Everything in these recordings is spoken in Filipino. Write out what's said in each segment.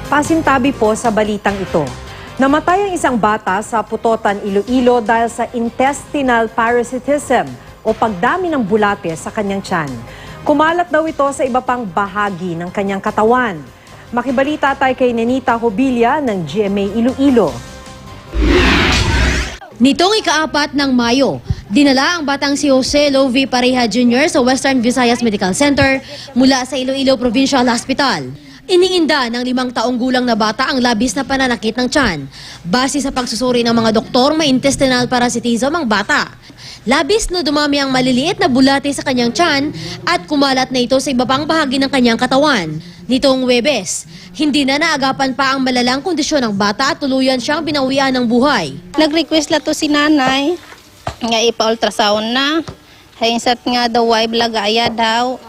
Pasintabi po sa balitang ito. Namatay ang isang bata sa Putotan, Iloilo dahil sa intestinal parasitism o pagdami ng bulate sa kanyang tiyan. Kumalat daw ito sa iba pang bahagi ng kanyang katawan. Makibalita tayo kay Nenita Hobilla ng GMA Iloilo. Nitong ika-4 ng Mayo, dinala ang batang si Jose Lovie Pareja Jr. sa Western Visayas Medical Center mula sa Iloilo Provincial Hospital. Iniinda ng 5 taong gulang na bata ang labis na pananakit ng tiyan. Base sa pagsusuri ng mga doktor, may intestinal parasitism ang bata. Labis na dumami ang maliliit na bulate sa kanyang tiyan at kumalat na ito sa iba pang bahagi ng kanyang katawan. Nitong Huwebes, hindi na naagapan pa ang malalang kondisyon ng bata at tuluyan siyang binawian ng buhay. Nag-request la to si nanay nga ipa-ultrasound na. Hainsat nga daw ay blagaya daw.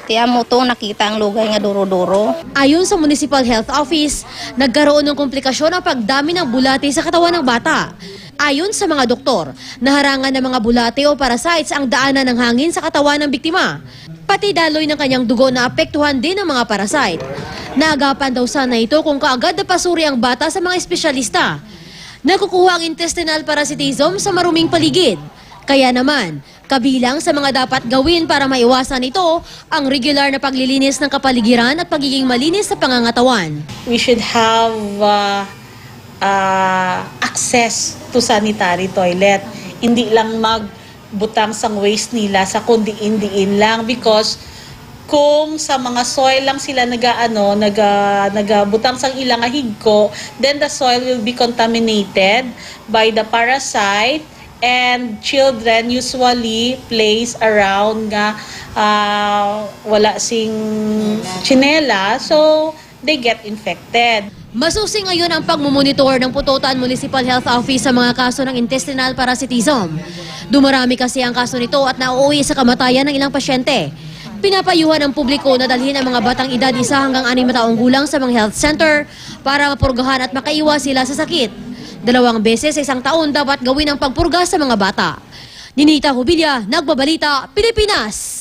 Kaya mo to nakita ang lugay nga duro-duro. Ayon sa Municipal Health Office, nagkaroon ng komplikasyon ang pagdami ng bulate sa katawan ng bata. Ayon sa mga doktor, naharangan ng mga bulate o parasites ang daanan ng hangin sa katawan ng biktima. Pati daloy ng kanyang dugo na apektuhan din ng mga parasite. Naagapan daw sana ito kung kaagad napasuri ang bata sa mga espesyalista. Nakukuha ang intestinal parasitism sa maruming paligid. Kaya naman, kabilang sa mga dapat gawin para maiwasan ito ang regular na paglilinis ng kapaligiran at pagiging malinis sa pangangatawan. We should have access to sanitary toilet. Hindi lang magbutang sang waste nila sa kundi-indiin lang because kung sa mga soil lang sila nagabutang sang ilang higko, then the soil will be contaminated by the parasite. And children usually plays around nga wala sing chinela, so they get infected. Masusi ngayon ang pagmumonitor ng Putotan Municipal Health Office sa mga kaso ng intestinal parasitism. Dumarami kasi ang kaso nito at nauuwi sa kamatayan ng ilang pasyente. Pinapayuhan ng publiko na dalhin ang mga batang edad 1 hanggang 6 taong gulang sa mga health center para mapurgahan at makaiwas sila sa sakit. 2 beses sa isang taon dapat gawin ang pagpurga sa mga bata. Nenita Hobilla, Nagbabalita, Pilipinas.